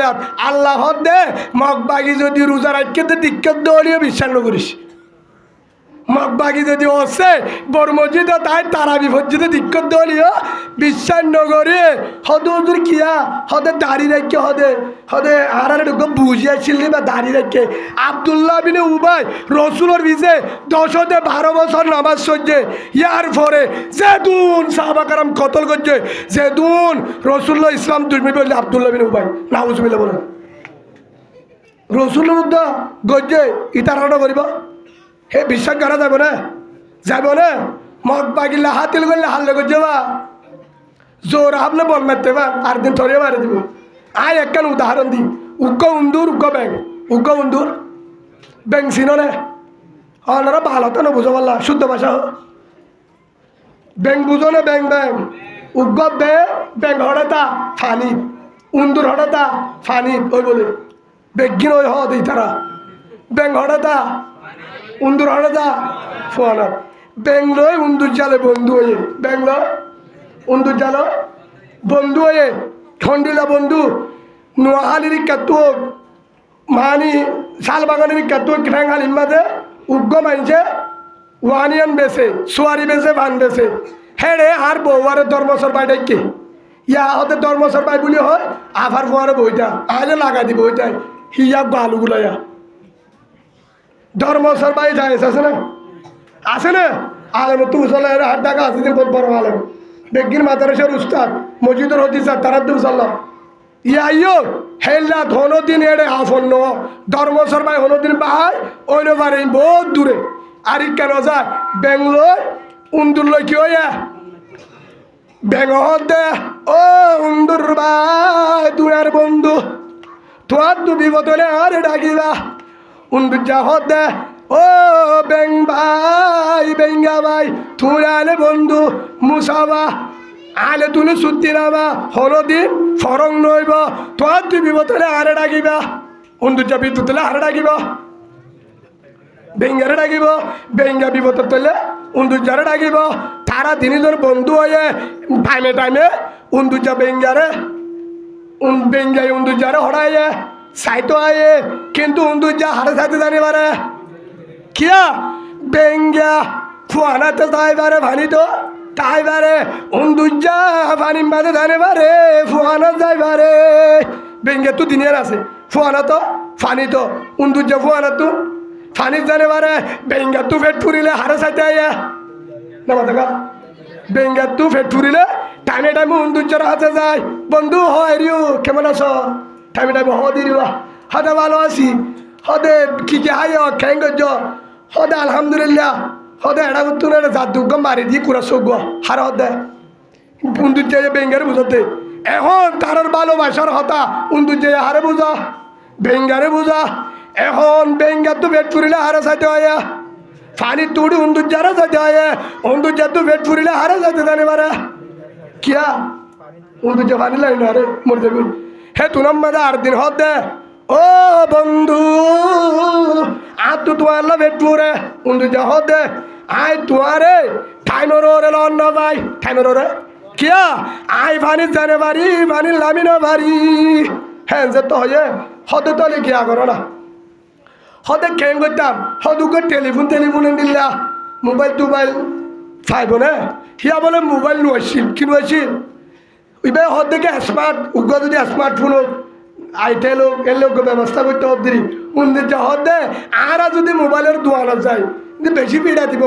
আয়াত আল্লাহ হদে মগবাগি যদি রোজা রাখতে দিক্কত দলীয় বিশ্বাস করিস মগবাগি যদি হচ্ছে বড় মসজিদে তাই তারা বিভজিত দিক্কত দলীয় বিশ্বাস নগরে হদে হুজুর কিয়া হদে দাড়ি রেখে হদে আর বুঝিয়েছিল বা দাড়ি রেখে আব্দুল্লাহ বিন উবাই রসুলের ভিজে 10-12 বছর নামাজ সহ্যে ইয়ার পরে যেদুন সাহাবাকারাম কতল করছে যেদুন রসুল্লাহ ইসলাম দুর্মি বললে আব্দুল্লাহ বিন উবাই নাউজুবিল্লাহ বলেন রসুলের উদ্দা গজ্জে ইতারাটা করিব হে বিশ্বাস করা যাবে না মগ বাগিল্লা হাতিল করলে হাল্লে করছে বা জোর হাবলে বল মারতে বা আর দিন থরিয়ে মারে দিব আয় একখান উদাহরণ দি উগ্গ উন্দুর উগ্গ উন্দুর ব্যাং চিনো নে ওনারা ভালো তো না বুঝো বললা শুদ্ধ ভাষা ব্যাং বুঝো না ব্যাং উগ্গ ব্যাং হঠাৎ ফানি উন্দুর হঠাৎ ফানি ওই বলে বেগিন ওই দিই তারা ব্যাং হঠাৎ উন্দুর হঠাৎ ফোয়ানা ব্যাংলোয় উন্দুর জালে বন্ধু হয়ে ব্যাংলোয় উন্দুর জাল বন্ধু হয়ে খন্ডিলা বন্ধু নোয়াহালির কাতুক মানি শালবাগানের কাতুক ঠ্যাংহালির মাঝে উগ্গ মানছে ওয়ানিয়ান বেছে সোয়ারি বেছে ভান বেছে হেড়ে আর বউয়ারে ধর্মসর বাইটাই কে ইয়া ওদের ধর্মসর বাই বলি হয় আভার ফোয়ারে বইটা আগে লাগাই দিব ওইটাই হিয়া বালুগুলো ধর্মসর বাই যায় আছে না আলম তু চলে হাত টাকা আছে দিন বড় আলম বেগিন মাদারসের উস্তাদ মসজিদের হদিসা তারাদ্দুল সাল্লাম ইয়াইও হেল্লা ধনদিন এড়ে আসন্ন ধর্মসর বাই হনদিন বাহাই ওইন বারে বহুত দূরে আর কেন যায় বেঙ্গলোর উন্দুর কি হইয়া বেঙ্গল দে ও উন্দুর ভাই তুয়ার বন্ধু তোমার তু বিপদলে আর ডাকিবা উন্দুর যা হদে ও বেং ভাই বেঙ্গা ভাই তুই আলে বন্ধু মুসাবা আলে তুলে সুতি নাবা হলদিন ফরং নইব তোমার তুই বিপদলে আরে ডাকিবা উন্দুর যা বিদ্যুৎলে আরে ডাকিবা বেঙ্গারে ডাকিব বেঙ্গা বিপদ তুলে উন্দুর যারে ডাকিব তারা তিনজন বন্ধু হয়ে টাইমে উন্দুর যা বেঙ্গারে বেঙ্গাই উন্দুর যারে হড়াইয়ে সাইতো আয়ে কিন্তু উন্দুর যা হারে সাইতে জানি পারে কিয়া বেঙ্গা ফুয়ানাতে তাই পারে ভানি তো তাই পারে উন্দুর যা ভানি মাঝে জানে পারে ফুয়ানা যাই পারে বেঙ্গা তো দিনের আছে ফুয়ানা তো ফানি তো উন্দুর যা ফুয়ানা তো ফানি জানে পারে বেঙ্গা তু ফেট ফুরিলে হারে সাইতে আইয়া না মাথা বেঙ্গা তু ফেট ফুরিলে টাইমে উন্দুর যারা হাতে যায় বন্ধু হয় রিও কেমন আছো টাইমে হদি রিবা হদে ভালো আছি হদে কি হাই খ্যাং হদে আলহামদুলিল্লাহ হদে এটা করতো না জাদুগ মারি দিয়ে কুড়া চোখ হার হদে উন্দুর যাই বেঙ্গারে বুঝতে এখন তার ভালোবাসার হতা উন্দুর যাই হারে বুঝা বেঙ্গারে বুঝা এখন বেঙ্গা তো পেট ফুরিলে হারে সাইতে হয় ফানি তুড়ি উন্দুর যারা সাইতে হয় উন্দুর যা তো পেট ফুরিলে হারে সাইতে জানে পারে কিয়া উন্দুর যা ফানি লাইন আরে মর যাবি হে তুনাম মাঝে 8 দিন হদে ও বন্ধু আর তো তোমার পেট ফুরে উন্দুর যা হদে আই তোমারে টাইমের ওরে লন না ভাই টাইমের ওরে কিয়া আই ফানি জানে পারি ফানি লামি না পারি হ্যাঁ যে তো হয়ে হদে তো কিয়া করো না হদে কেন করতাম হদুকে টেলিফোন দিলা মোবাইল ফাইব না হিয়া বলে মোবাইল নোয়াইছিল কি নোয়াইছিল এবার হদেকে স্মার্ট উগ্র যদি স্মার্টফোন হোক আইটেল হোক এর লোক ব্যবস্থা করতে হব দিই মন্দির যা হদে আর যদি মোবাইলের দোয়ানো যায় বেশি পিড়া দিব